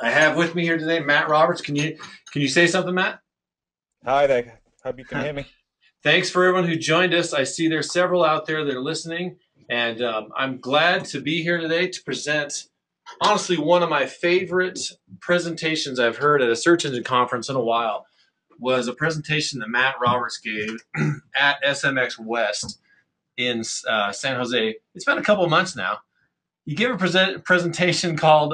I have with me here today Matt Roberts. Can you say something, Matt? Hi there. Hope you can hear me. Thanks for everyone who joined us. I see there's several out there that are listening, and I'm glad to be here today to present. Honestly, one of my favorite presentations I've heard at a search engine conference in a while was a presentation that Matt Roberts gave at SMX West in San Jose. It's been a couple of months now. He gave a presentation called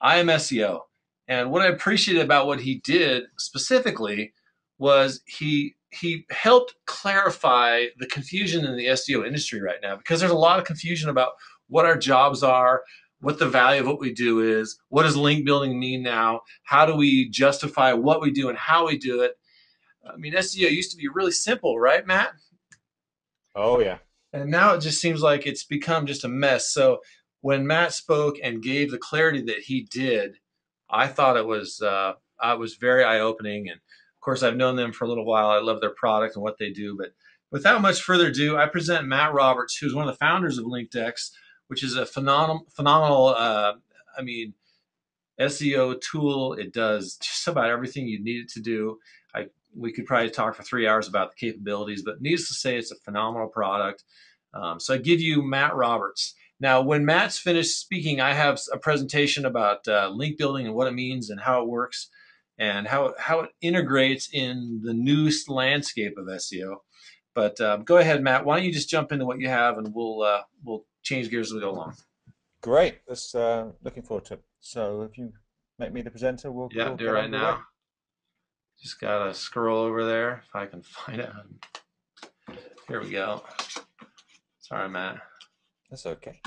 I am SEO. And what I appreciated about what he did specifically was he helped clarify the confusion in the SEO industry right now, because there's a lot of confusion about what our jobs are, what the value of what we do is, what does link building mean now, how do we justify what we do and how we do it. I mean, SEO used to be really simple, right, Matt? Oh yeah. And now it just seems like it's become just a mess. So when Matt spoke and gave the clarity that he did, I thought it was very eye opening. And of course, I've known them for a little while. I love their product and what they do. But without much further ado, I present Matt Roberts, who's one of the founders of LinkDex, which is a phenomenal. I mean, SEO tool. It does just about everything you need it to do. We could probably talk for 3 hours about the capabilities, but needless to say, it's a phenomenal product. So I give you Matt Roberts. Now, when Matt's finished speaking, I have a presentation about link building and what it means and how it works and how it integrates in the new landscape of SEO. But go ahead, Matt. Why don't you just jump into what you have, and we'll change gears as we go along. Great. That's looking forward to it. So if you make me the presenter, we'll Yeah, we'll do it get right underway. now. Just gotta scroll over there if I can find it. Here we go. Sorry, Matt. That's okay.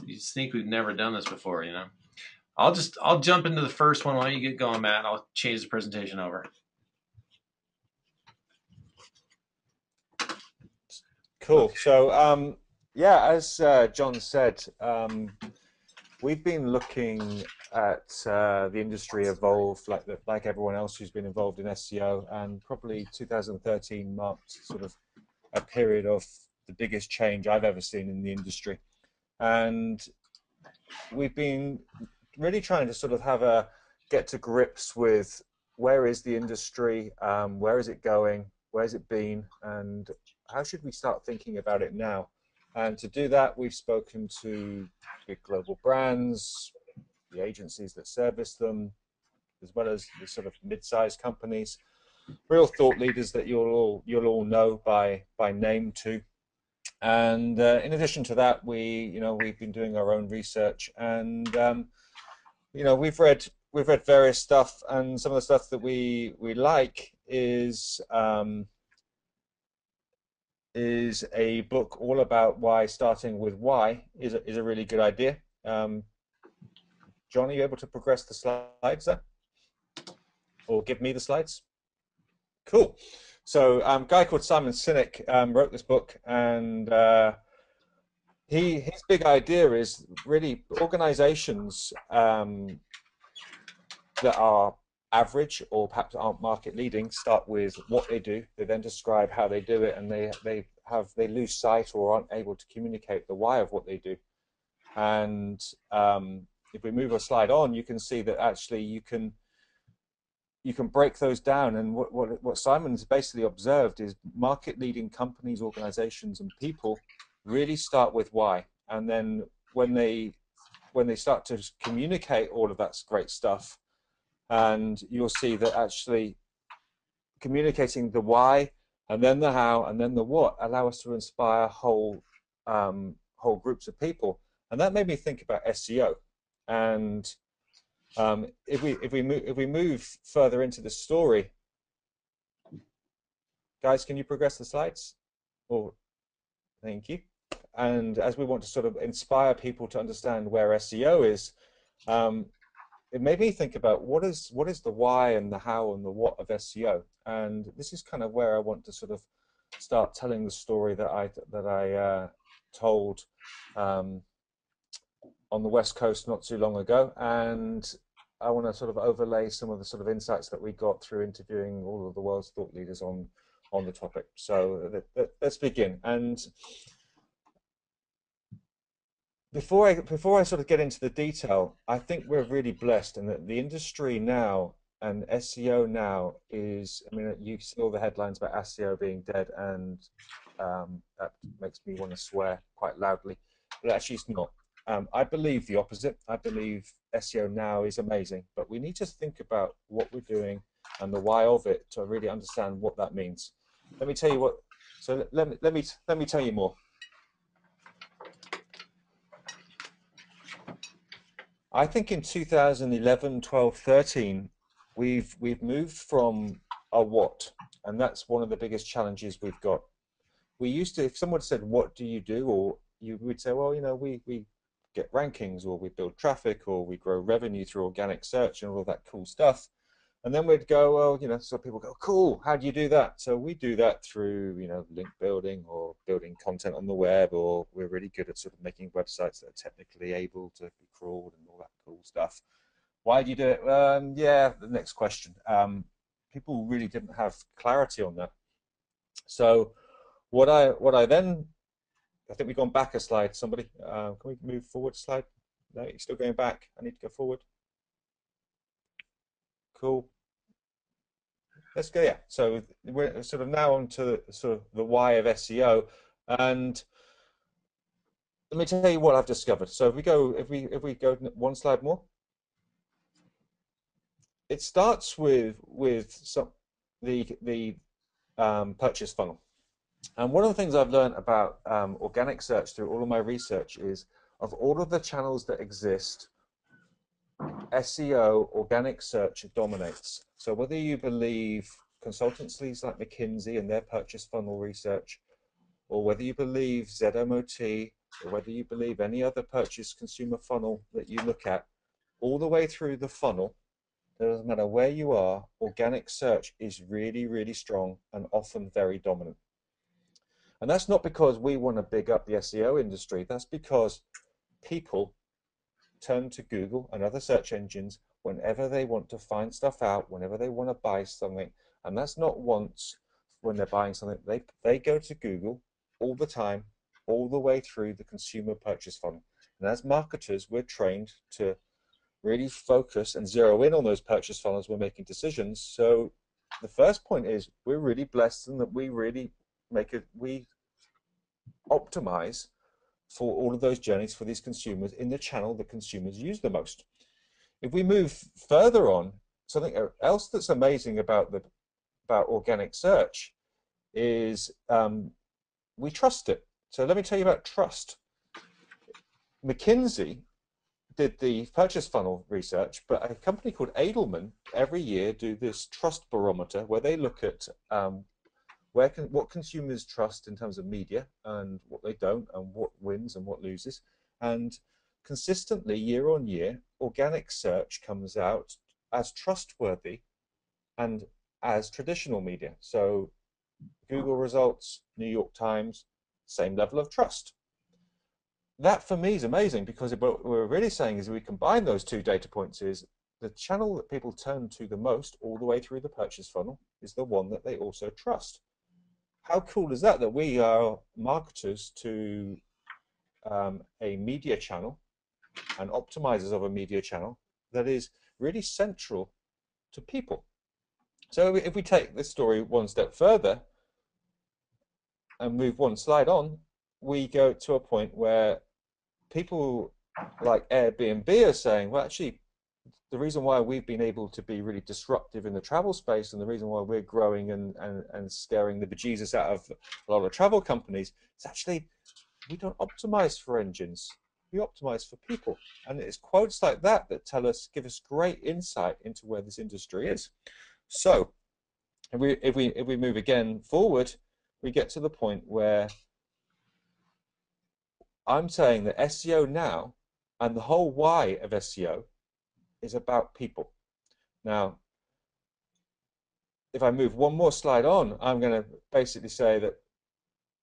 You think we've never done this before, you know? I'll jump into the first one. Why don't you get going, Matt? And I'll change the presentation over. Cool. Okay. So yeah, as John said, we've been looking at the industry evolve like everyone else who's been involved in SEO, and probably 2013 marked sort of a period of the biggest change I've ever seen in the industry. And we've been really trying to sort of have a get to grips with where is the industry, where is it going, where's it been, and how should we start thinking about it now? And to do that, we've spoken to big global brands, the agencies that service them, as well as the sort of mid-sized companies, real thought leaders that you'll all know by name too. And in addition to that, we've been doing our own research, and we've read various stuff, and some of the stuff that we like is a book all about why starting with why is a really good idea. John, are you able to progress the slides there, or give me the slides? Cool. So, a guy called Simon Sinek wrote this book, and his big idea is really organizations that are average or perhaps aren't market leading start with what they do. They then describe how they do it, and they lose sight or aren't able to communicate the why of what they do. And if we move a slide on, you can see that actually you can break those down. And what Simon's basically observed is market leading companies, organizations, and people really start with why, and then when they start to communicate all of that great stuff, and you'll see that actually communicating the why and then the how and then the what allow us to inspire whole groups of people. And that made me think about SEO. And if we move further into the story, guys, can you progress the slides? Oh, thank you. And as we want to sort of inspire people to understand where SEO is, um, it made me think about what is the why and the how and the what of SEO. And this is kind of where I want to sort of start telling the story that I told um, on the West Coast not too long ago. And I want to sort of overlay some of the sort of insights that we got through interviewing all of the world's thought leaders on the topic. So let's begin. And before I sort of get into the detail, I think we're really blessed, and that the industry now and SEO now is. I mean, you see all the headlines about SEO being dead, and that makes me want to swear quite loudly, but actually it's not. I believe the opposite. I believe SEO now is amazing, but we need to think about what we're doing and the why of it to really understand what that means. Let me tell you what. So let me tell you more. I think in 2011, 12, 13, we've moved from a what, and that's one of the biggest challenges we've got. We used to, if someone said, "What do you do?" or you would say, "Well, we get rankings, or we build traffic, or we grow revenue through organic search and all of that cool stuff." And then we'd go, "Well, so people go, cool, how do you do that?" So we do that through, link building or building content on the web, or we're really good at sort of making websites that are technically able to be crawled and all that cool stuff. Why do you do it? Yeah, the next question. People really didn't have clarity on that. So what I then, I think we've gone back a slide. Somebody, can we move forward a slide? No, you're still going back. I need to go forward. Cool. Let's go. Yeah. So we're sort of now on to sort of the why of SEO, and let me tell you what I've discovered. So if we go one slide more, it starts with the purchase funnel. And one of the things I've learned about organic search through all of my research is, of all of the channels that exist, SEO, organic search, dominates. So whether you believe consultancies like McKinsey and their purchase funnel research, or whether you believe ZMOT, or whether you believe any other purchase consumer funnel that you look at, all the way through the funnel, it doesn't matter where you are, organic search is really, really strong and often very dominant. And that's not because we want to big up the SEO industry. That's because people turn to Google and other search engines whenever they want to find stuff out, whenever they want to buy something. And that's not once when they're buying something. They go to Google all the time, all the way through the consumer purchase funnel. And as marketers, we're trained to really focus and zero in on those purchase funnels when making decisions. So the first point is, we're really blessed in that we really we optimize for all of those journeys for these consumers in the channel that consumers use the most. If we move further on, something else that's amazing about organic search is we trust it. So let me tell you about trust. McKinsey did the purchase funnel research, but a company called Edelman every year do this trust barometer where they look at what consumers trust in terms of media and what they don't, and what wins and what loses. And consistently, year on year, organic search comes out as trustworthy and as traditional media. So Google results, New York Times, same level of trust. That for me is amazing, because what we're really saying is, we combine those two data points, is the channel that people turn to the most all the way through the purchase funnel is the one that they also trust. How cool is that, that we are marketers to a media channel and optimizers of a media channel that is really central to people? So if we take this story one step further and move one slide on, we go to a point where people like Airbnb are saying, well, actually, the reason why we've been able to be really disruptive in the travel space, and the reason why we're growing and scaring the bejesus out of a lot of travel companies, is actually we don't optimize for engines, we optimize for people. And it's quotes like that that give us great insight into where this industry is. So if we move again forward, we get to the point where I'm saying that SEO now, and the whole why of SEO, is about people. Now, if I move one more slide on, I'm going to basically say that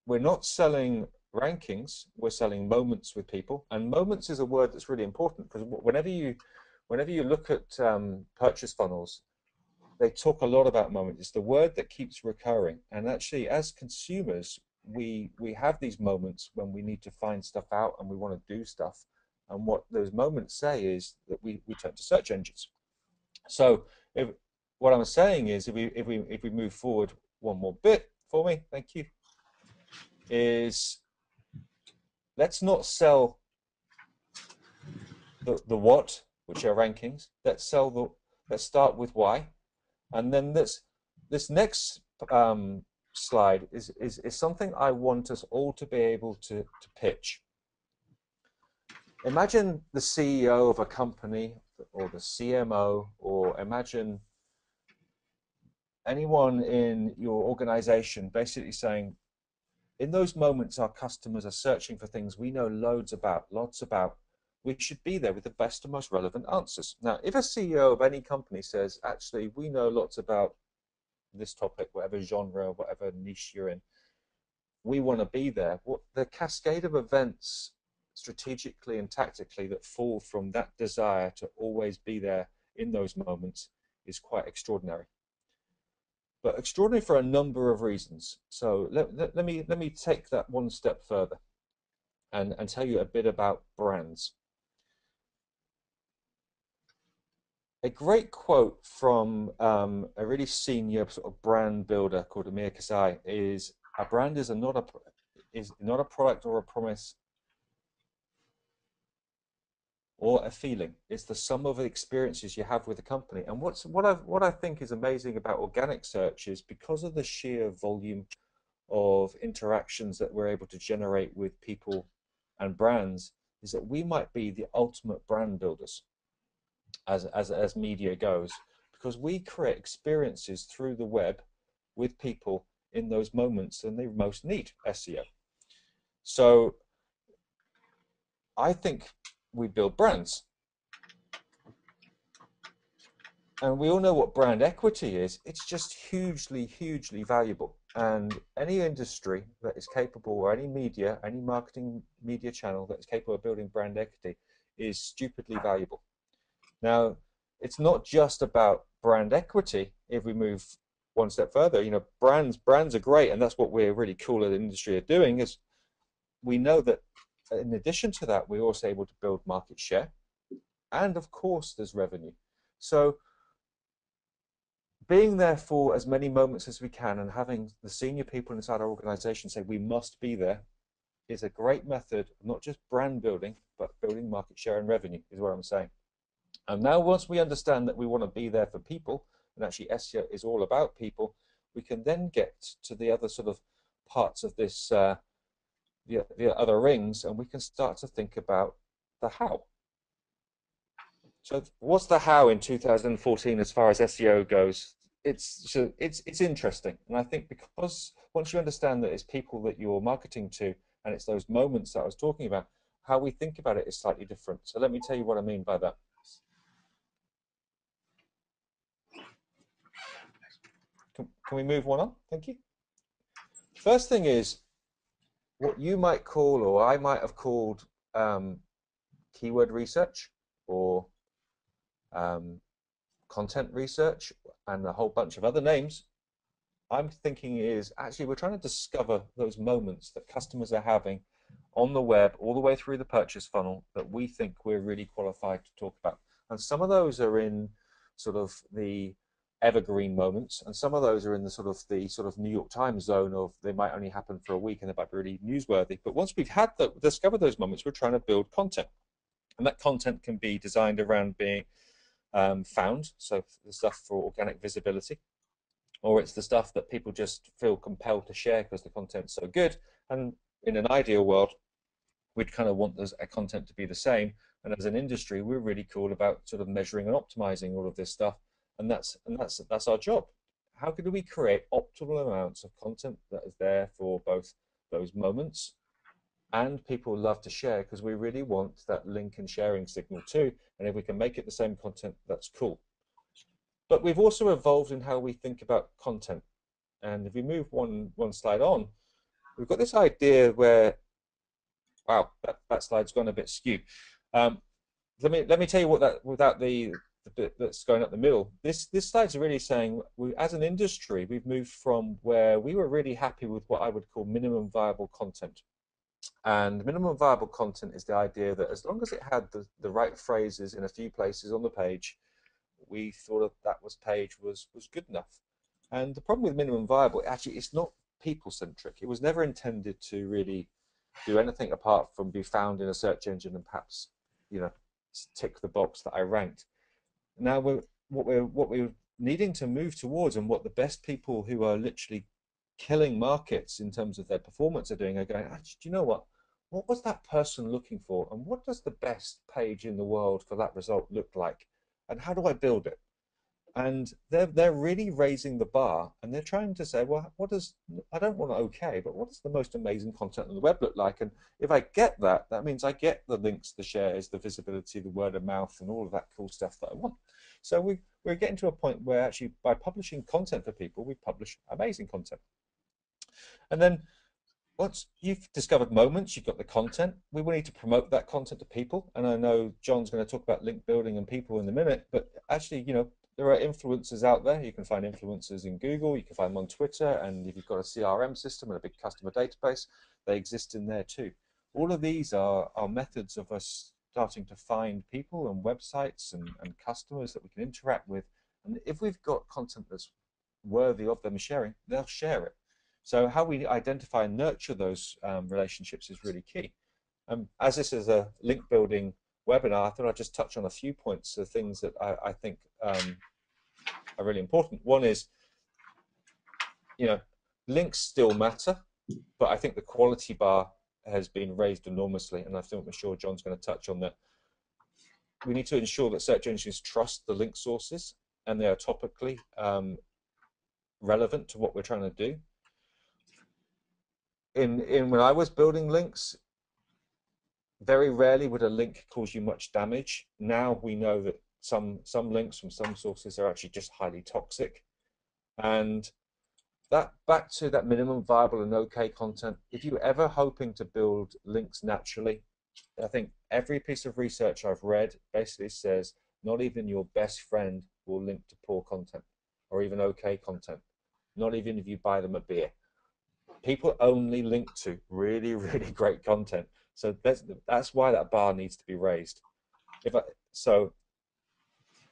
we're not selling rankings, we're selling moments with people. And moments is a word that's really important, because whenever you look at purchase funnels, they talk a lot about moments. It's the word that keeps recurring. And actually, as consumers, we have these moments when we need to find stuff out and we want to do stuff. And what those moments say is that we turn to search engines. So what I'm saying is if we move forward one more bit for me, thank you, is let's not sell the what, which are rankings. Let's start with why, and then this next slide is something I want us all to be able to pitch. Imagine the CEO of a company or the CMO, or imagine anyone in your organization basically saying, in those moments our customers are searching for things we know lots about, we should be there with the best and most relevant answers. Now, if a CEO of any company says, actually, we know lots about this topic, whatever genre, whatever niche you're in, we want to be there, the cascade of events strategically and tactically that fall from that desire to always be there in those moments is quite extraordinary. But extraordinary for a number of reasons. So let me take that one step further and tell you a bit about brands. A great quote from a really senior sort of brand builder called Amir Kasai is, a brand is not a product or a promise or a feeling. It's the sum of the experiences you have with the company. And what I think is amazing about organic search is, because of the sheer volume of interactions that we're able to generate with people and brands, is that we might be the ultimate brand builders as media goes, because we create experiences through the web with people in those moments and they most need SEO. So I think we build brands. And we all know what brand equity is. It's just hugely, hugely valuable. And any industry that is capable, or any media, any marketing media channel that is capable of building brand equity, is stupidly valuable. Now, it's not just about brand equity. If we move one step further, you know, brands are great, and that's what we're really cool at the industry are doing, is we know that in addition to that, we're also able to build market share, and of course there's revenue. So being there for as many moments as we can and having the senior people inside our organization say we must be there is a great method of not just brand building, but building market share and revenue, is what I'm saying. And now once we understand that we want to be there for people, and actually SEO is all about people, we can then get to the other sort of parts of this, the other rings, and we can start to think about the how. So what's the how in 2014 as far as SEO goes? It's interesting, and I think because once you understand that it's people that you're marketing to, and it's those moments that I was talking about, how we think about it is slightly different. So let me tell you what I mean by that. Can we move one on? Thank you. First thing is what you might call, or I might have called, keyword research, or content research, and a whole bunch of other names. I'm thinking is actually we're trying to discover those moments that customers are having on the web all the way through the purchase funnel that we think we're really qualified to talk about. And some of those are in sort of the evergreen moments, and some of those are in the sort of New York Times zone of they might only happen for a week and they might be really newsworthy. But once we've discovered those moments, we're trying to build content, and that content can be designed around being found, so the stuff for organic visibility, or it's the stuff that people just feel compelled to share because the content's so good. And in an ideal world, we'd kind of want a content to be the same. And as an industry, we're really cool about sort of measuring and optimizing all of this stuff, and that's our job. How can we create optimal amounts of content that is there for both those moments, and people love to share, because we really want that link and sharing signal too. And if we can make it the same content, that's cool. But we've also evolved in how we think about content. And if we move one slide on, we've got this idea where, wow, that slide's gone a bit skewed. Let me tell you what that, without the the bit that's going up the middle. This slide's really saying, as an industry, we've moved from where we were really happy with what I would call minimum viable content. And minimum viable content is the idea that as long as it had the right phrases in a few places on the page, we thought that page was good enough. And the problem with minimum viable, actually, it's not people-centric. It was never intended to really do anything apart from be found in a search engine and perhaps, tick the box that I ranked. Now what we're needing to move towards, and what the best people who are literally killing markets in terms of their performance are doing, are going, actually, do you know what? What was that person looking for, and what does the best page in the world for that result look like, and how do I build it? And they're really raising the bar, and they're trying to say, well, I don't want okay, but what does the most amazing content on the web look like? And if I get that, that means I get the links, the shares, the visibility, the word of mouth, and all of that cool stuff that I want. So we're getting to a point where actually by publishing content for people, we publish amazing content. And then once you've discovered moments, you've got the content, we will need to promote that content to people. And I know Jon's going to talk about link building and people in a minute, but actually, there are influencers out there. You can find influencers in Google, you can find them on Twitter, and if you've got a CRM system and a big customer database, they exist in there too. All of these are methods of us starting to find people and websites and customers that we can interact with. And if we've got content that's worthy of them sharing, they'll share it. So how we identify and nurture those relationships is really key. As this is a link building webinar, I thought I'd just touch on a few points of things that I think are really important. One is, links still matter, but I think the quality bar has been raised enormously, and I'm sure Jon's going to touch on that. We need to ensure that search engines trust the link sources and they are topically relevant to what we're trying to do. When I was building links, very rarely would a link cause you much damage. Now we know that some links from some sources are actually just highly toxic. And that, back to that minimum viable and okay content, if you're ever hoping to build links naturally, I think every piece of research I've read basically says not even your best friend will link to poor content or even okay content, not even if you buy them a beer. People only link to really, really great content. So that's why that bar needs to be raised. So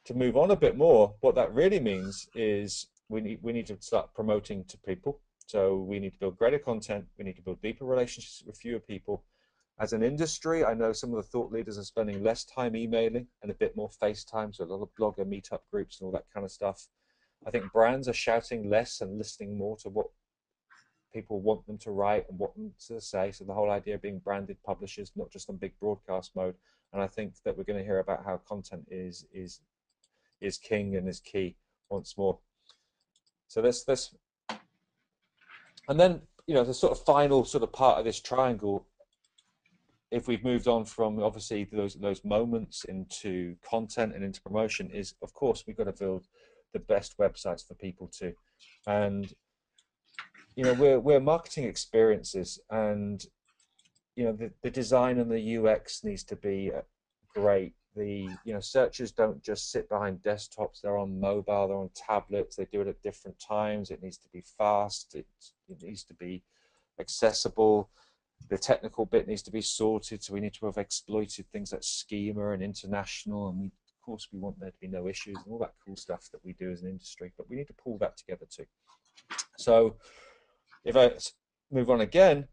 to move on a bit more, what that really means is we need to start promoting to people. So we need to build greater content. We need to build deeper relationships with fewer people. As an industry, I know some of the thought leaders are spending less time emailing and a bit more FaceTime, so a lot of blogger meetup groups and all that kind of stuff. I think brands are shouting less and listening more to what people want them to write and what them to say. So the whole idea of being branded publishers, not just on big broadcast mode. And I think that we're going to hear about how content is king and is key once more. So this and then the sort of final sort of part of this triangle, if we've moved on from obviously those moments into content and into promotion, is of course we've got to build the best websites for people too. And we're marketing experiences, and the design and the UX needs to be great. The searchers don't just sit behind desktops, they're on mobile, they're on tablets, they do it at different times. It needs to be fast, it needs to be accessible, the technical bit needs to be sorted, so we need to have exploited things like schema and international, and of course we want there to be no issues and all that cool stuff that we do as an industry, but we need to pull that together too. So if I move on again,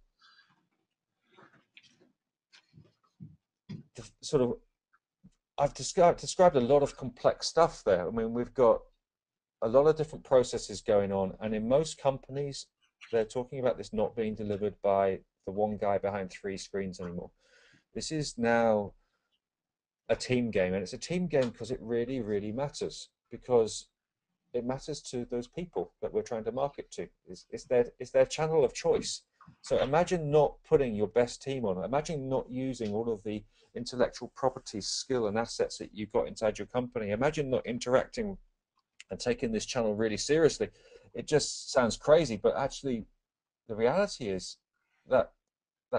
I've described a lot of complex stuff there. I mean, we've got a lot of different processes going on, and in most companies, they're talking about this not being delivered by the one guy behind 3 screens anymore. This is now a team game, and it's a team game because it really, really matters, because it matters to those people that we're trying to market to. It's their channel of choice. So imagine not putting your best team on it. Imagine not using all of the intellectual property, skill, and assets that you've got inside your company. Imagine not interacting and taking this channel really seriously. It just sounds crazy, but actually the reality is that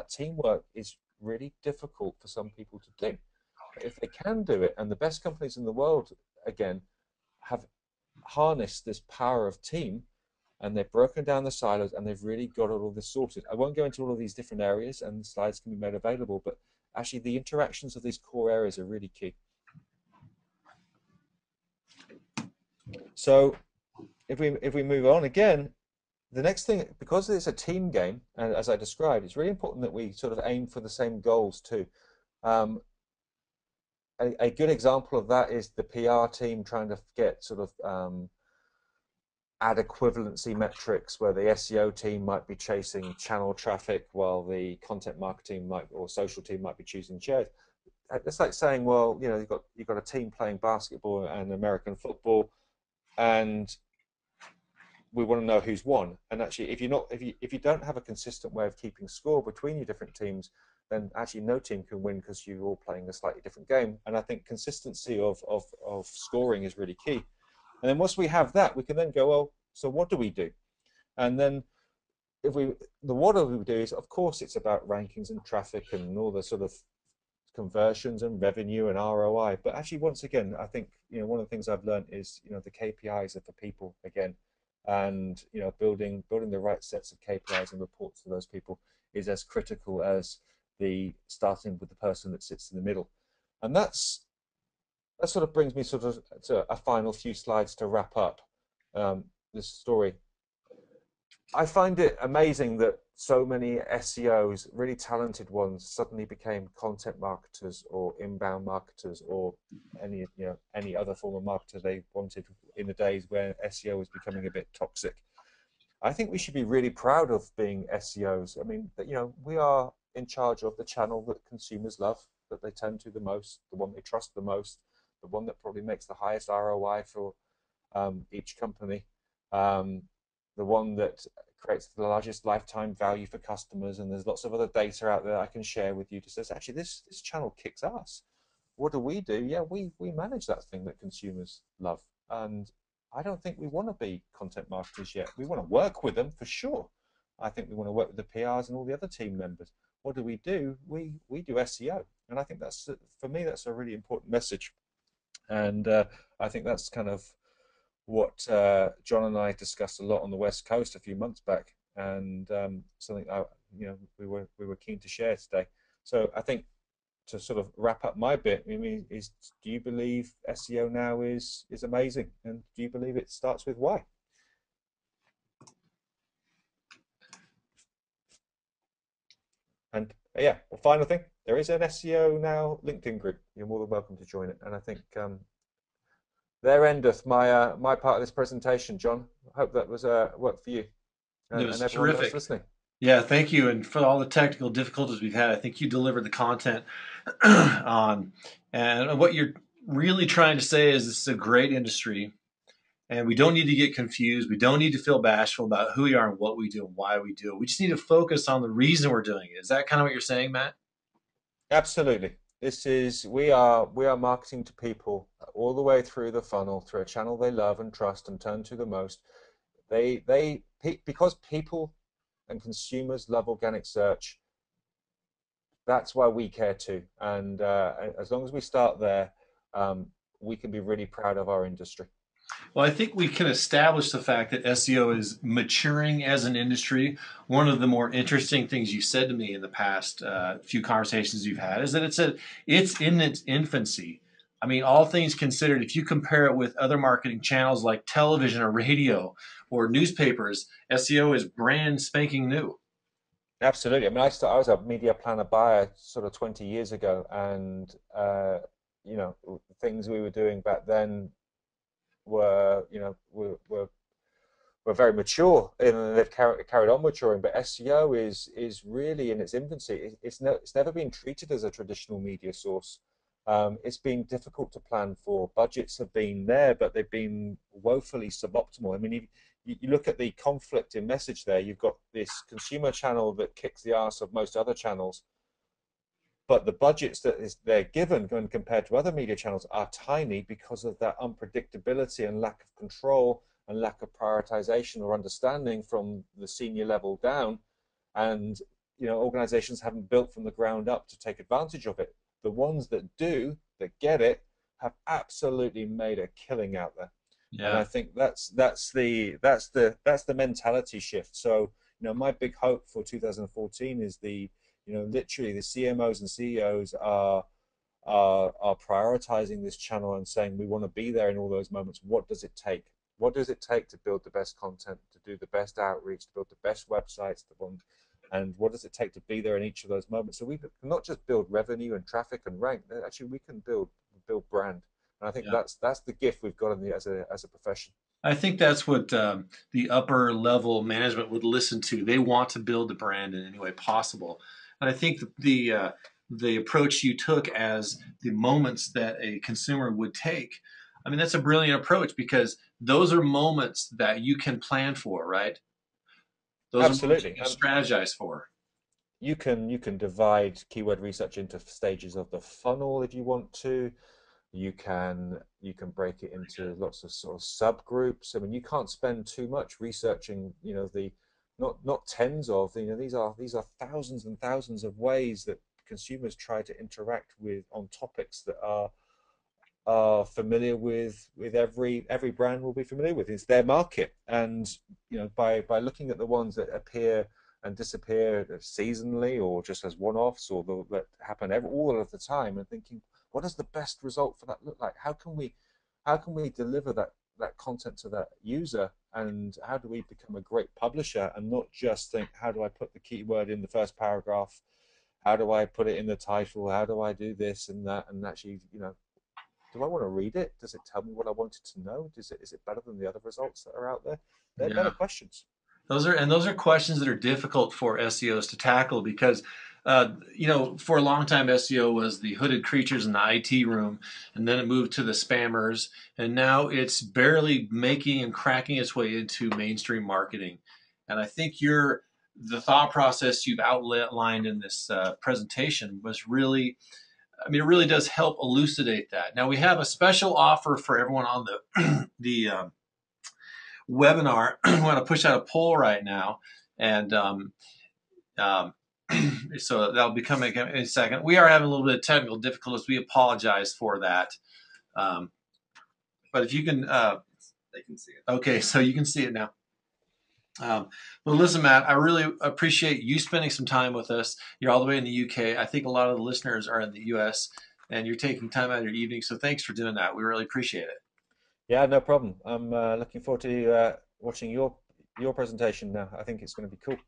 teamwork is really difficult for some people to do. If they can do it, and the best companies in the world again, have harnessed this power of team, and they've broken down the silos, and they've really got all of this sorted. I won't go into all of these different areas, and the slides can be made available, but actually the interactions of these core areas are really key. So if we move on again, the next thing, because it's a team game, and as I described, it's really important that we sort of aim for the same goals too. A good example of that is the PR team trying to get sort of ad equivalency metrics, where the SEO team might be chasing channel traffic while the content marketing might, or social team might be choosing shares. It's like saying, well, you know, you've got a team playing basketball and American football, and we want to know who's won. And actually, if you don't have a consistent way of keeping score between your different teams, then actually no team can win, because you're all playing a slightly different game. And I think consistency of scoring is really key. And then once we have that, we can then go, well, so what do we do? And then what do we do is, of course, it's about rankings and traffic and all the sort of conversions and revenue and ROI. But actually, once again, I think, you know, one of the things I've learned is, you know, the KPIs are for people again. And, you know, building the right sets of KPIs and reports to those people is as critical as the starting with the person that sits in the middle. And that sort of brings me sort of to a final few slides to wrap up this story. I find it amazing that so many SEOs, really talented ones, suddenly became content marketers or inbound marketers or any other form of marketer they wanted in the days where SEO was becoming a bit toxic. I think we should be really proud of being SEOs. I mean, you know, we are in charge of the channel that consumers love, that they turn to the most, the one they trust the most, the one that probably makes the highest ROI for each company, the one that creates the largest lifetime value for customers. And there's lots of other data out there I can share with you to say, actually, this channel kicks ass. What do? Yeah, we manage that thing that consumers love. And I don't think we want to be content marketers yet. We want to work with them for sure. I think we want to work with the PRs and all the other team members. What do? We do SEO. And I think that's, for me, that's a really important message. And I think that's kind of what Jon and I discussed a lot on the West Coast a few months back, and something we were keen to share today. So I think, to sort of wrap up my bit, I mean, do you believe SEO now is amazing, and do you believe it starts with why? And yeah, well, final thing, there is an SEO Now LinkedIn group. You're more than welcome to join it. And I think there endeth my my part of this presentation, Jon. I hope that was worked for you It was and everyone else terrific. listening. Yeah, thank you. And for all the technical difficulties we've had, I think you delivered the content on. And what you're really trying to say is this is a great industry, and we don't need to get confused. We don't need to feel bashful about who we are and what we do and why we do it. We just need to focus on the reason we're doing it. Is that kind of what you're saying, Matt? Absolutely. We are marketing to people all the way through the funnel, through a channel they love and trust and turn to the most. Because people and consumers love organic search, that's why we care too. And as long as we start there, we can be really proud of our industry. Well, I think we can establish the fact that SEO is maturing as an industry. One of the more interesting things you said to me in the past few conversations you've had is that it's in its infancy. I mean, all things considered, if you compare it with other marketing channels like television or radio or newspapers, SEO is brand spanking new. Absolutely. I mean, I was a media planner buyer sort of 20 years ago, and things we were doing back then were very mature, and they've carried on maturing. But SEO is really in its infancy. It's never been treated as a traditional media source. It's been difficult to plan for. Budgets have been there, but they've been woefully suboptimal. I mean, you look at the conflict in message there. You've got this consumer channel that kicks the ass of most other channels, but the budgets that they're given when compared to other media channels are tiny because of that unpredictability and lack of control and lack of prioritization or understanding from the senior level down. And organizations haven't built from the ground up to take advantage of it. The ones that do, that get it, have absolutely made a killing out there. And I Yeah. think that's the mentality shift. So, my big hope for 2014 is literally the CMOs and CEOs are prioritizing this channel and saying we want to be there in all those moments. What does it take? What does it take to build the best content, to do the best outreach, to build the best websites, and what does it take to be there in each of those moments? So we can not just build revenue and traffic and rank. Actually, we can build brand. And I think Yeah. that's the gift we've got as a profession. I think that's what the upper level management would listen to. They want to build the brand in any way possible. And I think the approach you took as the moments that a consumer would take, I mean, that's a brilliant approach because those are moments that you can plan for, right? Those are moments you Absolutely. can strategize for. You can divide keyword research into stages of the funnel if you want to. You can break it into lots of sort of subgroups. I mean, you can't spend too much researching, the not tens of, these are thousands and thousands of ways that consumers try to interact with on topics that are familiar with every brand will be familiar with. It's their market, and by looking at the ones that appear and disappear seasonally or just as one-offs or that happen all of the time, and thinking, what does the best result for that look like? How can we deliver that content to that user, and how do we become a great publisher and not just think, how do I put the keyword in the first paragraph, how do I put it in the title, how do I do this and that, and actually, do I want to read it? Does it tell me what I wanted to know? Is it better than the other results that are out there? They're better Yeah. questions. Those are questions that are difficult for SEOs to tackle because for a long time SEO was the hooded creatures in the IT room, and then it moved to the spammers, and now it's barely making and cracking its way into mainstream marketing. And I think the thought process you've outlined in this presentation was really, I mean, it really does help elucidate that. Now we have a special offer for everyone on the webinar. I want to push out a poll right now, and um, so that'll be coming in a second. We are having a little bit of technical difficulties. We apologize for that. Um, but if you can, they can see it. Okay, so you can see it now. Well, listen, Matt, I really appreciate you spending some time with us. You're all the way in the UK. I think a lot of the listeners are in the US, and you're taking time out of your evening. So thanks for doing that. We really appreciate it. Yeah, no problem. I'm looking forward to watching your presentation now. I think it's going to be cool.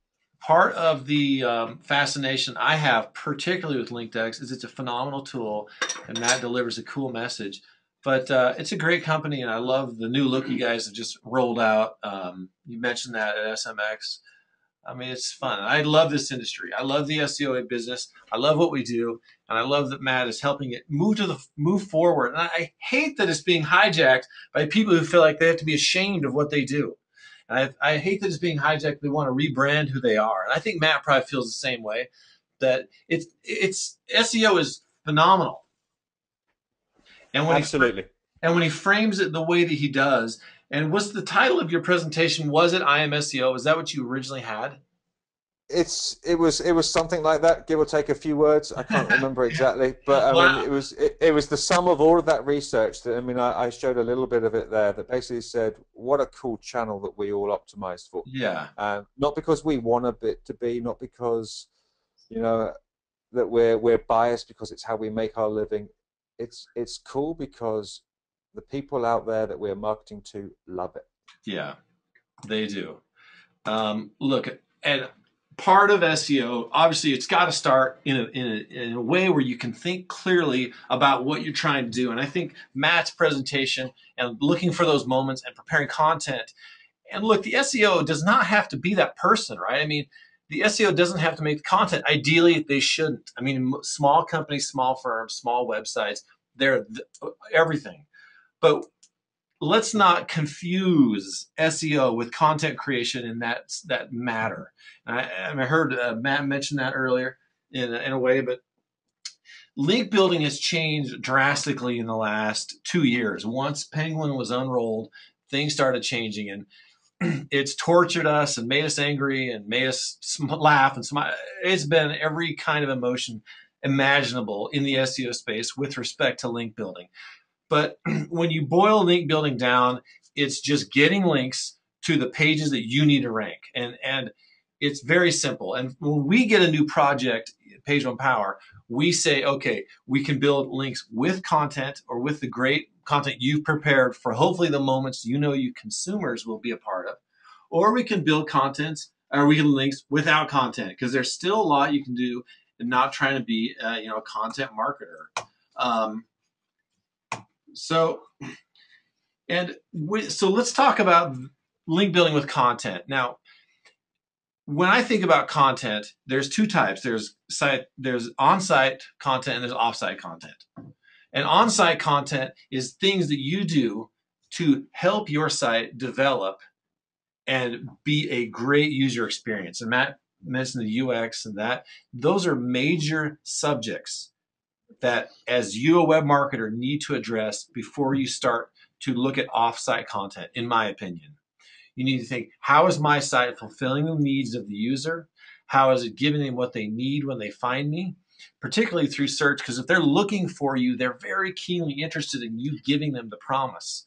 Part of the fascination I have, particularly with LinkDex, is it's a phenomenal tool, and Matt delivers a cool message. But it's a great company, and I love the new look you guys have just rolled out. You mentioned that at SMX. I mean, it's fun. I love this industry. I love the SEO business. I love what we do, and I love that Matt is helping it move forward. And I hate that it's being hijacked by people who feel like they have to be ashamed of what they do. And I hate that it's being hijacked. They want to rebrand who they are, and I think Matt probably feels the same way. That it's SEO is phenomenal, and Absolutely. when he frames it the way that he does. And what's the title of your presentation? Was it I Am SEO? Is that what you originally had? It was something like that, give or take a few words. I can't remember exactly, but I mean, Wow. it was the sum of all of that research. That, I mean, I showed a little bit of it there. That basically said, what a cool channel that we all optimized for. Yeah. Not because we want a bit to be, not because you know that we're biased because it's how we make our living. It's cool because the people out there that we're marketing to love it. Yeah, they do. Look, and part of SEO, obviously, it's got to start in a way where you can think clearly about what you're trying to do. And I think Matt's presentation and looking for those moments and preparing content. And look, the SEO does not have to be that person, right? I mean, the SEO doesn't have to make the content. Ideally, they shouldn't. I mean, small companies, small firms, small websites, they're everything. But let's not confuse SEO with content creation in that matter. I heard Matt mention that earlier in a way, but link building has changed drastically in the last 2 years. Once Penguin was unrolled, things started changing, and it's tortured us and made us angry and made us laugh and smile. It's been every kind of emotion imaginable in the SEO space with respect to link building. But when you boil link building down, it's just getting links to the pages that you need to rank. And it's very simple. And when we get a new project, Page One Power, we say, okay, we can build links with content or with the great content you've prepared for hopefully the moments you consumers will be a part of. Or we can build content or we can links without content, because there's still a lot you can do and not trying to be a content marketer. Um, so so let's talk about link building with content. Now, when I think about content, there's two types. There's on-site content and there's off-site content. And on-site content is things that you do to help your site develop and be a great user experience. And Matt mentioned the UX and that. Those are major subjects that, as you, a web marketer, need to address before you start to look at off-site content, in my opinion. You need to think, how is my site fulfilling the needs of the user? How is it giving them what they need when they find me? Particularly through search, because if they're looking for you, they're very keenly interested in you giving them the promise.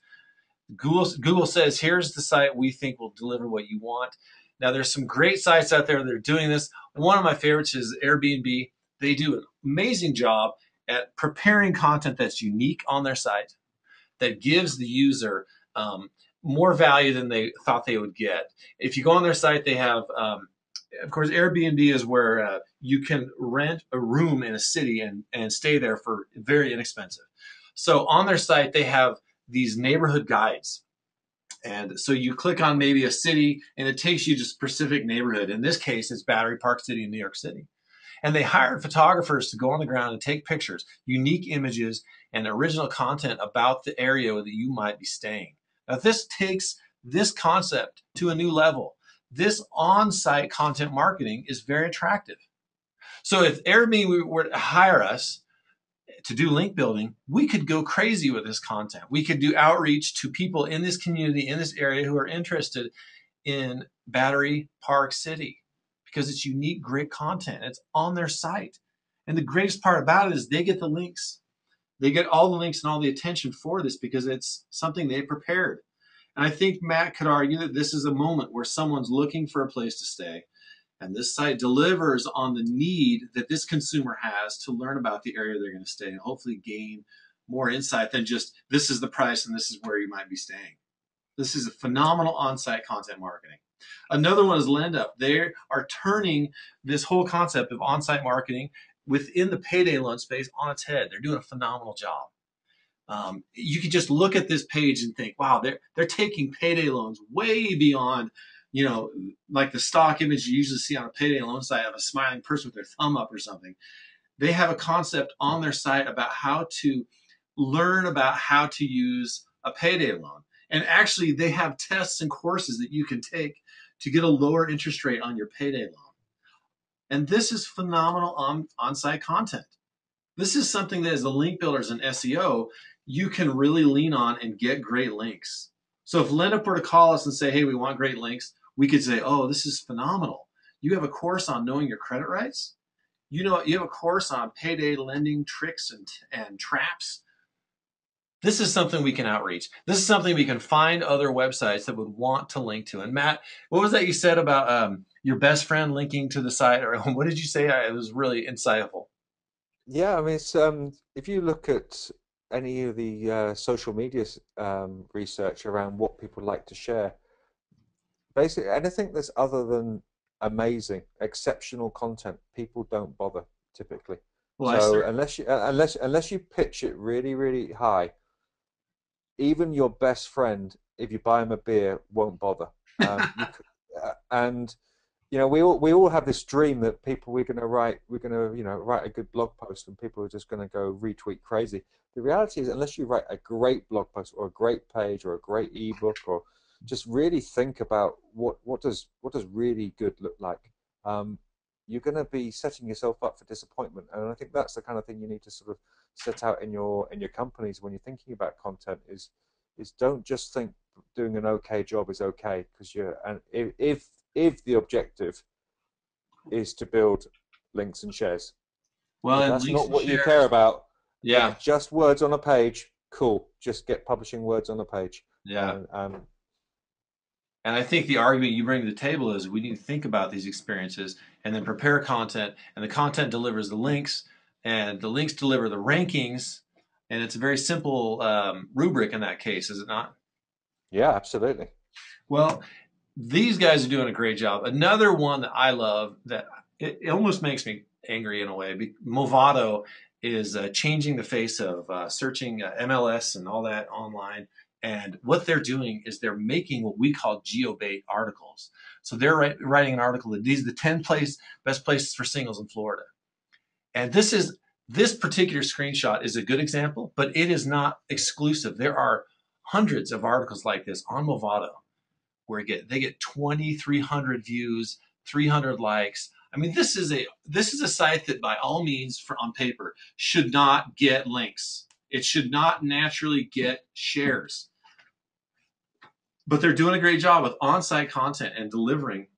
Google says, here's the site we think will deliver what you want. Now, there's some great sites out there that are doing this. One of my favorites is Airbnb. They do an amazing job at preparing content that's unique on their site, that gives the user more value than they thought they would get. If you go on their site, they have, of course, Airbnb is where you can rent a room in a city and stay there for very inexpensive. So on their site, they have these neighborhood guides. And so you click on maybe a city and it takes you to a specific neighborhood. In this case, it's Battery Park City in New York City. And they hired photographers to go on the ground and take pictures, unique images, and original content about the area that you might be staying. Now, this takes this concept to a new level. This on-site content marketing is very attractive. So if Airbnb were to hire us to do link building, we could go crazy with this content. We could do outreach to people in this community, in this area, who are interested in Battery Park City, because it's unique, great content. It's on their site. And the greatest part about it is they get the links. They get all the links and all the attention for this because it's something they prepared. And I think Matt could argue that this is a moment where someone's looking for a place to stay, and this site delivers on the need that this consumer has to learn about the area they're going to stay and hopefully gain more insight than just, this is the price and this is where you might be staying. This is a phenomenal on-site content marketing. Another one is LendUp. They are turning this whole concept of on-site marketing within the payday loan space on its head. They're doing a phenomenal job. You can just look at this page and think, wow, they're taking payday loans way beyond, like the stock image you usually see on a payday loan site of a smiling person with their thumb up or something. They have a concept on their site about how to learn about how to use a payday loan. And actually, they have tests and courses that you can take to get a lower interest rate on your payday loan. And this is phenomenal on-site content. This is something that, as a link builders and SEO, you can really lean on and get great links. So if LendUp were to call us and say, hey, we want great links, we could say, oh, this is phenomenal. You have a course on knowing your credit rights? You have a course on payday lending tricks and traps? This is something we can outreach. This is something we can find other websites that would want to link to. And Matt, what was that you said about your best friend linking to the site? Or what did you say? It was really insightful. Yeah, I mean, it's, if you look at any of the social media research around what people like to share, basically anything that's other than amazing, exceptional content, people don't bother typically. Well, So unless you pitch it really, really high, even your best friend, if you buy him a beer, won't bother. And we all have this dream that we're going to write a good blog post and people are just going to go retweet crazy. The reality is, unless you write a great blog post or a great page or a great ebook, or just really think about what does really good look like, you're going to be setting yourself up for disappointment. And I think that's the kind of thing you need to sort of set out in your companies when you're thinking about content. Is don't just think doing an okay job is okay, because if the objective is to build links and shares, well, if and that's links not and what you shares. care about, then Yeah. just words on a page cool, just get publishing words on the page. Yeah. And And I think the argument you bring to the table is we need to think about these experiences and then prepare content, and the content delivers the links, and the links deliver the rankings. And it's a very simple rubric in that case, is it not? yeah, absolutely. Well, these guys are doing a great job. Another one that I love that it almost makes me angry in a way. Movado is changing the face of searching MLS and all that online. And what they're doing is they're making what we call geobait articles. So they're writing an article that these are the 10 best places for singles in Florida. And this particular screenshot is a good example, but it is not exclusive. There are hundreds of articles like this on Movado where they get 2,300 views, 300 likes. I mean, this is a site that by all means on paper should not get links. It should not naturally get shares. But they're doing a great job with on-site content and delivering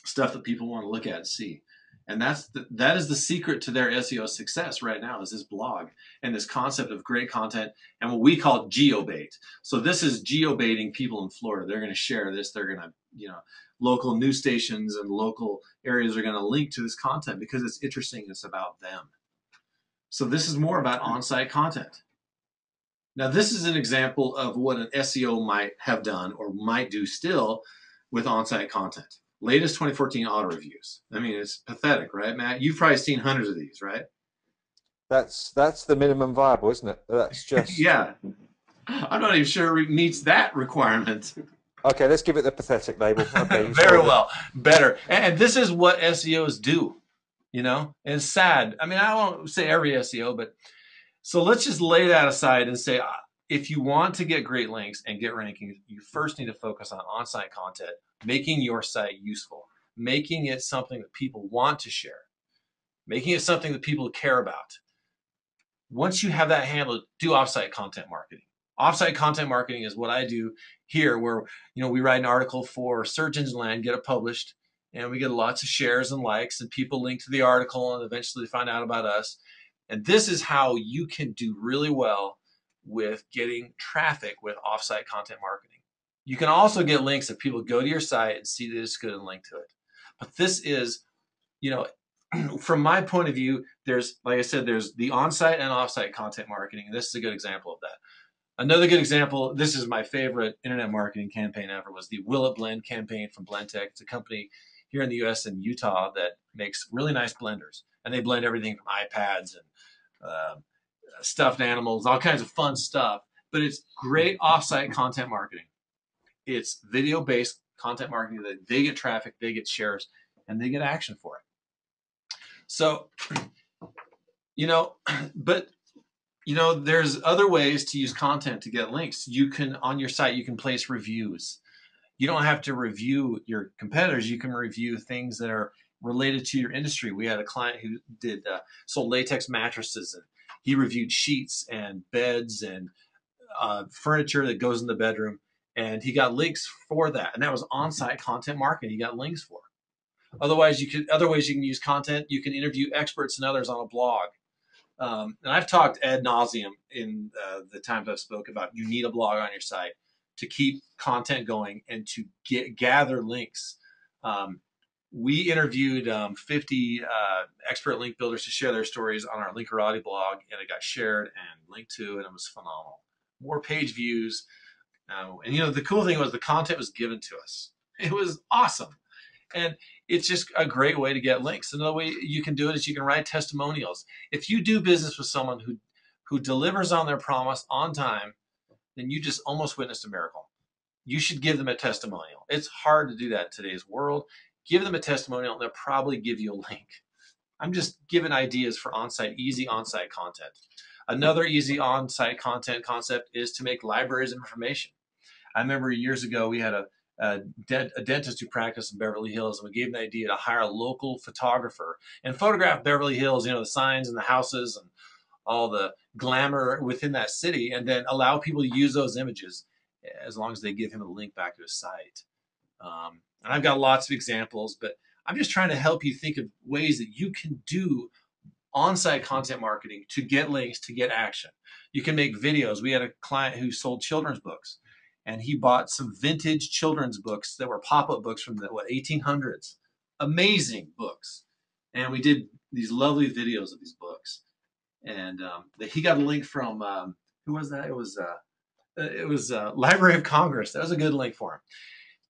stuff that people want to look at and see. And that is the secret to their SEO success right now, is this blog and this concept of great content and what we call geobait. So this is geobaiting people in Florida. They're going to share this. They're going to, local news stations and local areas are going to link to this content because it's interesting. It's about them. So this is more about on-site content. Now, this is an example of what an SEO might have done or might do still with on-site content. Latest 2014 auto reviews. I mean, it's pathetic, right, Matt? You've probably seen hundreds of these, right? That's the minimum viable, isn't it? That's just yeah. I'm not even sure it meets that requirement. Okay, let's give it the pathetic label. Okay, very well, better. And this is what SEOs do, and it's sad. I mean, I won't say every SEO, but so let's just lay that aside and say, if you want to get great links and get rankings, you first need to focus on-site content, making your site useful, making it something that people want to share, making it something that people care about. Once you have that handled, do off-site content marketing. Off-site content marketing is what I do here, where we write an article for Search Engine Land, get it published, and we get lots of shares and likes, and people link to the article, and eventually find out about us. And this is how you can do really well with getting traffic with off-site content marketing. You can also get links if people go to your site and see that it's good and link to it. But this is, from my point of view, like I said, there's the on-site and off-site content marketing. And this is a good example of that. Another good example, this is my favorite internet marketing campaign ever, was the Will It Blend campaign from Blendtec. It's a company here in the US and Utah that makes really nice blenders. And they blend everything from iPads and stuffed animals, all kinds of fun stuff. But it's great off-site content marketing. It's video-based content marketing that they get traffic, they get shares, and they get action for it. So, but there's other ways to use content to get links. You can, on your site, you can place reviews. You don't have to review your competitors. You can review things that are related to your industry. We had a client who sold latex mattresses, and he reviewed sheets and beds and furniture that goes in the bedroom, and he got links for that. And that was on-site content marketing. He got links for. Other ways you can use content. You can interview experts and others on a blog. And I've talked ad nauseum in the times I've spoke about you need a blog on your site to keep content going and to gather links. We interviewed 50 expert link builders to share their stories on our Linkerati blog, and it got shared and linked to, and it was phenomenal. More page views. And the cool thing was the content was given to us. It was awesome. And it's just a great way to get links. Another way you can do it is you can write testimonials. If you do business with someone who delivers on their promise on time, then you just almost witnessed a miracle. You should give them a testimonial. It's hard to do that in today's world. Give them a testimonial, and they'll probably give you a link. I'm just giving ideas for easy on-site content. Another easy on-site content concept is to make libraries of information. I remember years ago we had a dentist who practiced in Beverly Hills, and we gave him the idea to hire a local photographer and photograph Beverly Hills, the signs and the houses and all the glamour within that city, and then allow people to use those images as long as they give him a link back to his site. And I've got lots of examples, but I'm just trying to help you think of ways that you can do on-site content marketing to get links, to get action. You can make videos. We had a client who sold children's books, and he bought some vintage children's books that were pop-up books from the 1800s. Amazing books. And we did these lovely videos of these books. And he got a link from, who was that? It was Library of Congress. That was a good link for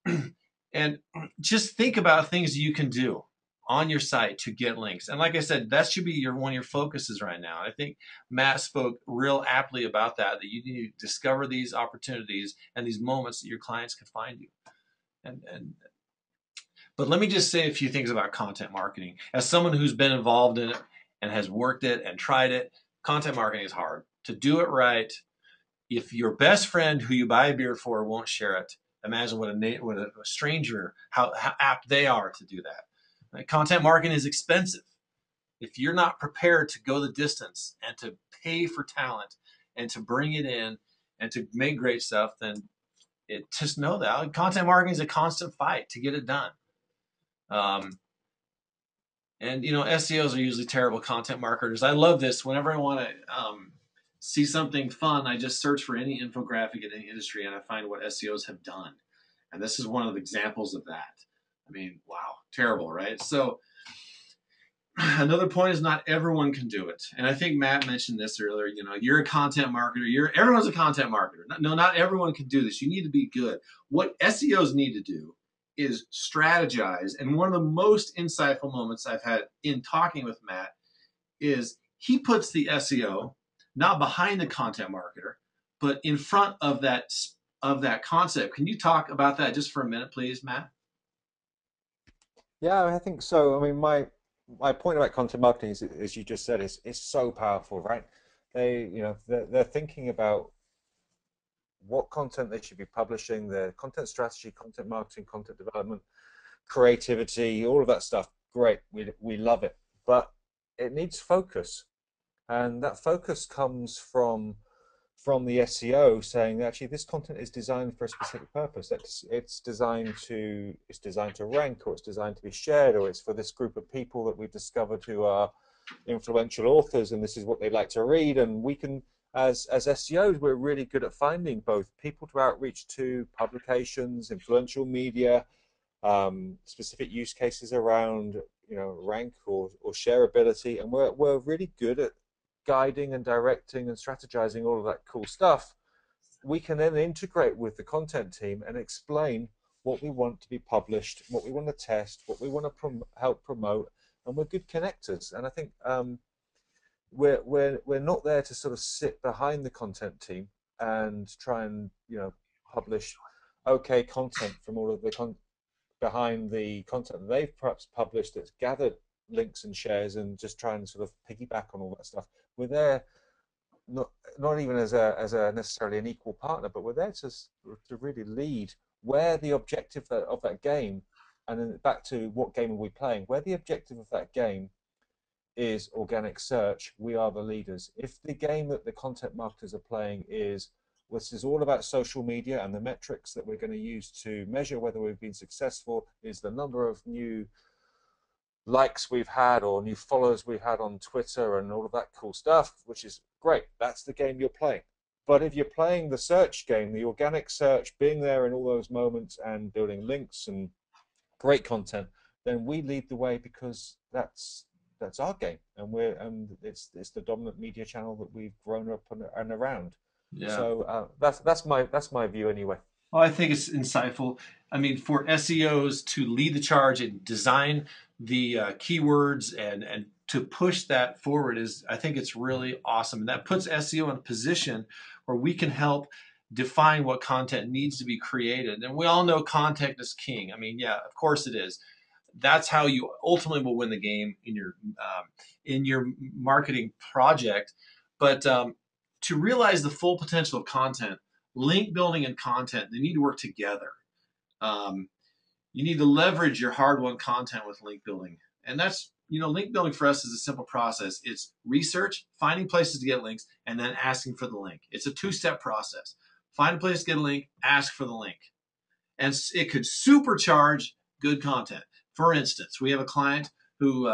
him. And just think about things you can do on your site to get links. And like I said, that should be one of your focuses right now. I think Matt spoke real aptly about that you need to discover these opportunities and these moments that your clients can find you. But let me just say a few things about content marketing. As someone who's been involved in it and has worked it and tried it, content marketing is hard. To do it right, if your best friend who you buy a beer for won't share it, imagine what a stranger, how apt they are to do that. Right? Content marketing is expensive. If you're not prepared to go the distance and to pay for talent and to bring it in and to make great stuff, then just know that content marketing is a constant fight to get it done. And SEOs are usually terrible content marketers. I love this. Whenever I want to see something fun, I just search for any infographic in any industry and I find what SEOs have done. And this is one of the examples of that. I mean, wow, terrible, right? So another point is not everyone can do it. And I think Matt mentioned this earlier, you're a content marketer, everyone's a content marketer. No, not everyone can do this. You need to be good. What SEOs need to do is strategize. And one of the most insightful moments I've had in talking with Matt is he puts the SEO not behind the content marketer, but in front of that concept. Can you talk about that just for a minute, please, Matt? Yeah, I think so. I mean, my point about content marketing is, as you just said, is so powerful, right? They're thinking about what content they should be publishing, their content strategy, content marketing, content development, creativity, all of that stuff. Great, we love it, but it needs focus, and that focus comes from the SEO saying actually this content is designed for a specific purpose. It's designed to rank, or it's designed to be shared, or it's for this group of people that we've discovered who are influential authors, and this is what they like to read. And we can, as SEOs, we're really good at finding both people to outreach to, publications, influential media, specific use cases around rank or shareability, and we're really good at guiding and directing and strategizing all of that cool stuff. We can then integrate with the content team and explain what we want to be published, what we want to test, what we want to help promote, and we're good connectors. And I think we're not there to sort of sit behind the content team and try and publish okay content from all of the behind the content that they've perhaps published that's gathered links and shares, and just try and sort of piggyback on all that stuff. We're there not even as a necessarily an equal partner, but we're there to really lead where the objective of that game, and then back to what game are we playing, where the objective of that game is organic search. We are the leaders. If the game that the content marketers are playing is this is all about social media, and the metrics that we're going to use to measure whether we've been successful is the number of new likes we've had or new followers we've had on Twitter and all of that cool stuff, which is great. That's the game you're playing. But if you're playing the search game, the organic search, being there in all those moments and building links and great content, then we lead the way, because that's our game, and it's the dominant media channel that we've grown up and around. Yeah. So that's my view anyway. Well, I think it's insightful. I mean, for SEOs to lead the charge and design the keywords and to push that forward I think it's really awesome. And that puts SEO in a position where we can help define what content needs to be created. And we all know content is king. I mean, yeah, of course it is. That's how you ultimately will win the game in your marketing project. But to realize the full potential of content, link building and content, they need to work together. You need to leverage your hard-won content with link building. And that's, link building for us is a simple process. It's research, finding places to get links, and then asking for the link. It's a two-step process. Find a place to get a link, ask for the link. And it could supercharge good content. For instance, we have a client who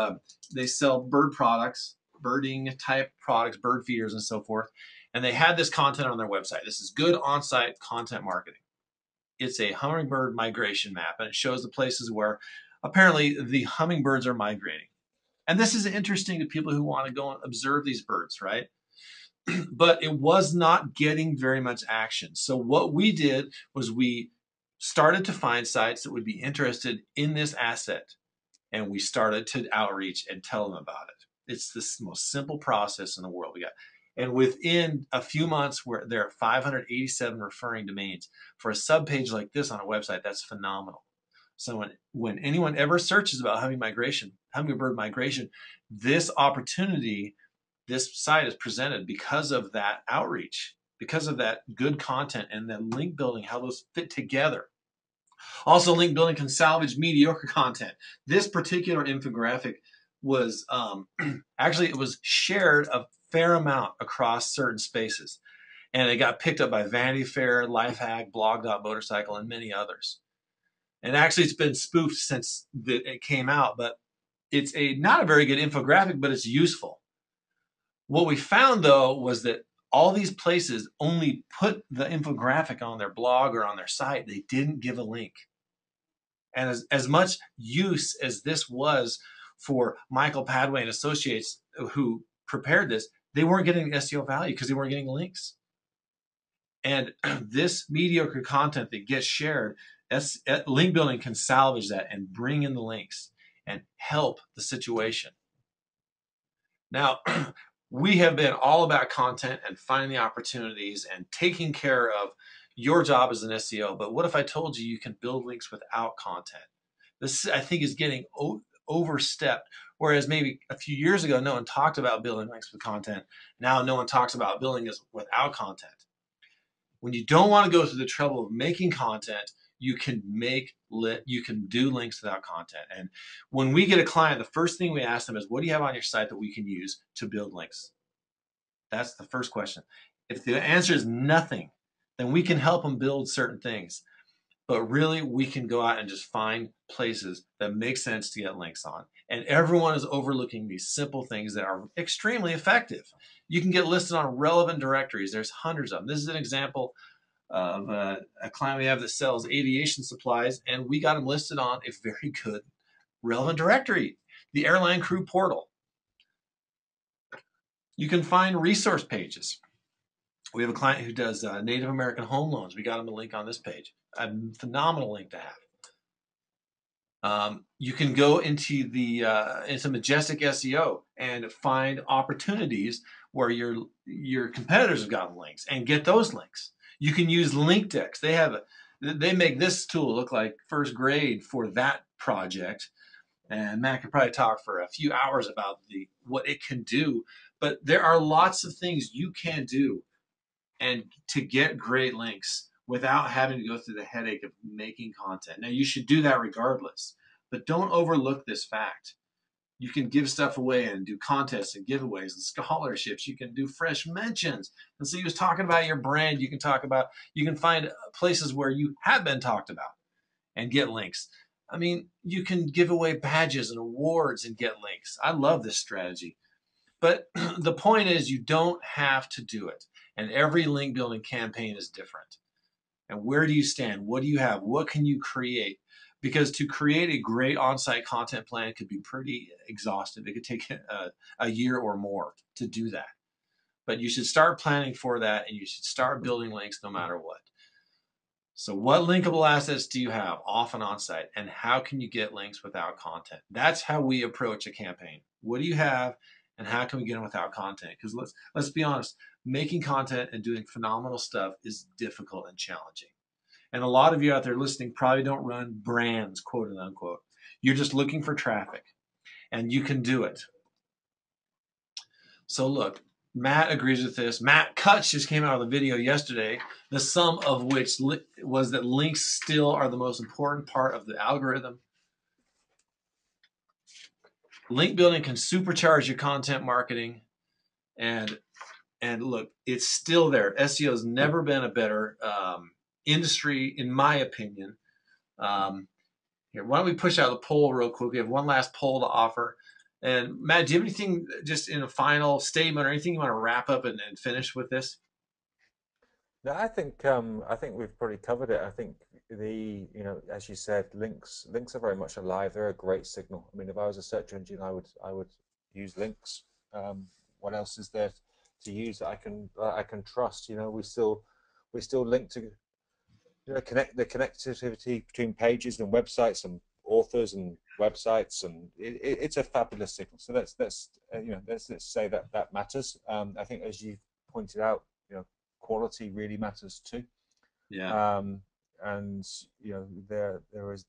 they sell bird products. birding type products, bird feeders and so forth. And they had this content on their website. This is good on-site content marketing. It's a hummingbird migration map, and it shows the places where apparently the hummingbirds are migrating. And this is interesting to people who want to go and observe these birds, right? But it was not getting very much action. So what we did was we started to find sites that would be interested in this asset, and we started to outreach and tell them about it. It's the most simple process in the world we got. And within a few months, there are 587 referring domains. For a subpage like this on a website, that's phenomenal. So when anyone ever searches about hummingbird migration, this opportunity, this site is presented because of that outreach, because of that good content and then link building, how those fit together. Also, link building can salvage mediocre content. This particular infographic was actually, it was shared a fair amount across certain spaces. And it got picked up by Vanity Fair, Lifehack, Blog.Motorcycle, and many others. And actually, it's been spoofed since it came out, but it's not a very good infographic, but it's useful. What we found, though, was that all these places only put the infographic on their blog or on their site. They didn't give a link. And as much use as this was for Michael Padway and Associates who prepared this, they weren't getting SEO value because they weren't getting links. And this mediocre content that gets shared, link building can salvage that and bring in the links and help the situation. Now, we have been all about content and finding the opportunities and taking care of your job as an SEO. But what if I told you you can build links without content? This, I think, is getting overstepped. Whereas maybe a few years ago, no one talked about building links with content. Now no one talks about building this without content. When you don't want to go through the trouble of making content, you can do links without content. And when we get a client, the first thing we ask them is, what do you have on your site that we can use to build links? That's the first question. If the answer is nothing, then we can help them build certain things. But really, we can go out and just find places that make sense to get links on. And everyone is overlooking these simple things that are extremely effective. You can get listed on relevant directories. There's hundreds of them. This is an example of a client we have that sells aviation supplies, and we got him listed on a very good relevant directory, the Airline Crew Portal. You can find resource pages. We have a client who does Native American home loans. We got him a link on this page. A phenomenal link to have. You can go into into Majestic SEO and find opportunities where your competitors have gotten links and get those links. You can use link decks. They make this tool look like first grade for that project. And Matt could probably talk for a few hours about what it can do. But there are lots of things you can do and to get great links without having to go through the headache of making content. Now, you should do that regardless, but don't overlook this fact. You can give stuff away and do contests and giveaways and scholarships. You can do fresh mentions. And so he was talking about your brand. You can find places where you have been talked about and get links. I mean, you can give away badges and awards and get links. I love this strategy. But the point is, you don't have to do it. And every link building campaign is different. And where do you stand? What do you have? What can you create? Because to create a great on-site content plan could be pretty exhaustive. It could take a year or more to do that. But you should start planning for that, and you should start building links no matter what. So what linkable assets do you have off and on-site, and how can you get links without content? That's how we approach a campaign. What do you have, and how can we get them without content? Because let's be honest, making content and doing phenomenal stuff is difficult and challenging. And a lot of you out there listening probably don't run brands, quote unquote. You're just looking for traffic, and you can do it. So look, Matt agrees with this. Matt Cutts just came out with a video yesterday, the sum of which was that links still are the most important part of the algorithm. Link building can supercharge your content marketing, and look, it's still there. SEO has never been a better industry, in my opinion. Here, why don't we push out the poll real quick? We have one last poll to offer. And Matt, do you have anything just in a final statement or anything you want to wrap up and finish with this? No, I think we've probably covered it. I think the as you said, links are very much alive. They're a great signal. I mean, if I was a search engine, I would use links. What else is there to use that I can trust? We still link to connect the connectivity between pages and websites and authors and websites, and it's a fabulous signal. So let's say that that matters. I think as you pointed out, quality really matters too. Yeah, um, and there is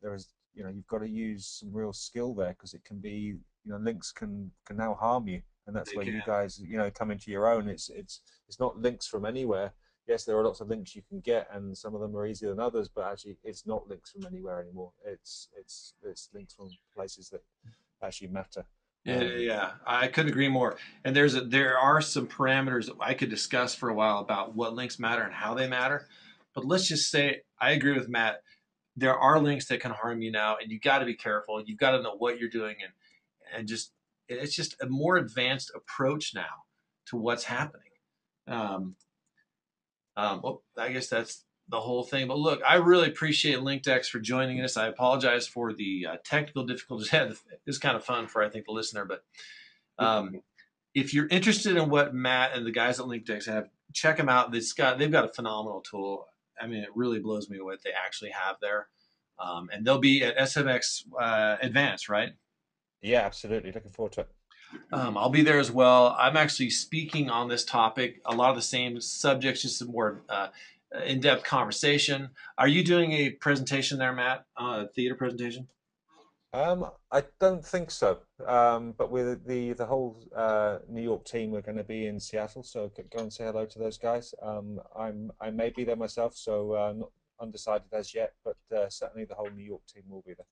you've got to use some real skill there, because it can be, links can now harm you, and that's they where can. you guys come into your own. It's not links from anywhere. Yes, there are lots of links you can get, and some of them are easier than others, but actually it's not links from anywhere anymore. It's links from places that actually matter. Yeah, um, yeah, I couldn't agree more. And there are some parameters that I could discuss for a while about what links matter and how they matter. But let's just say I agree with Matt. There are links that can harm you now, and you got to be careful. You've got to know what you're doing, and just it's just a more advanced approach now to what's happening. Um, well, I guess that's the whole thing. But look, I really appreciate LinkDex for joining us. I apologize for the technical difficulties. It was kind of fun for, I think, the listener. But um, if you're interested in what Matt and the guys at LinkDex have, check them out. They've got a phenomenal tool. I mean, it really blows me what they actually have there. And they'll be at SMX Advanced, right? yeah, absolutely, looking forward to it. I'll be there as well. I'm actually speaking on this topic, a lot of the same subjects, just some more in-depth conversation. Are you doing a presentation there, Matt? A theater presentation? I don't think so. But with the whole New York team, we're going to be in Seattle, so go and say hello to those guys. I may be there myself, so not undecided as yet, but certainly the whole New York team will be there.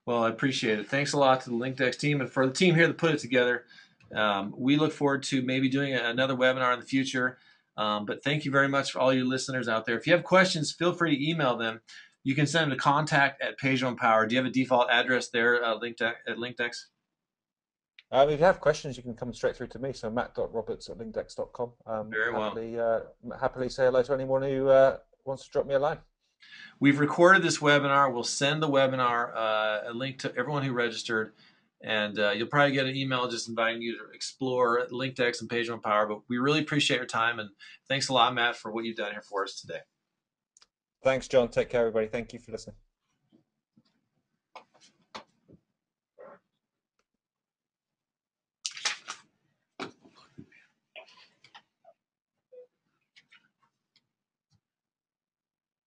Well, I appreciate it. Thanks a lot to the LinkDex team and for the team here that put it together. We look forward to maybe doing another webinar in the future. But thank you very much for all you listeners out there. If you have questions, feel free to email them. You can send them to contact@PageOnPower. Do you have a default address there, at LinkDex? If you have questions, you can come straight through to me. So matt.roberts@linkdex.com. Very well. Happily say hello to anyone who wants to drop me a line. We've recorded this webinar. We'll send the webinar a link to everyone who registered, and you'll probably get an email just inviting you to explore LinkDex and Page One Power. But we really appreciate your time, and thanks a lot, Matt, for what you've done here for us today. Thanks, John. Take care, everybody. Thank you for listening.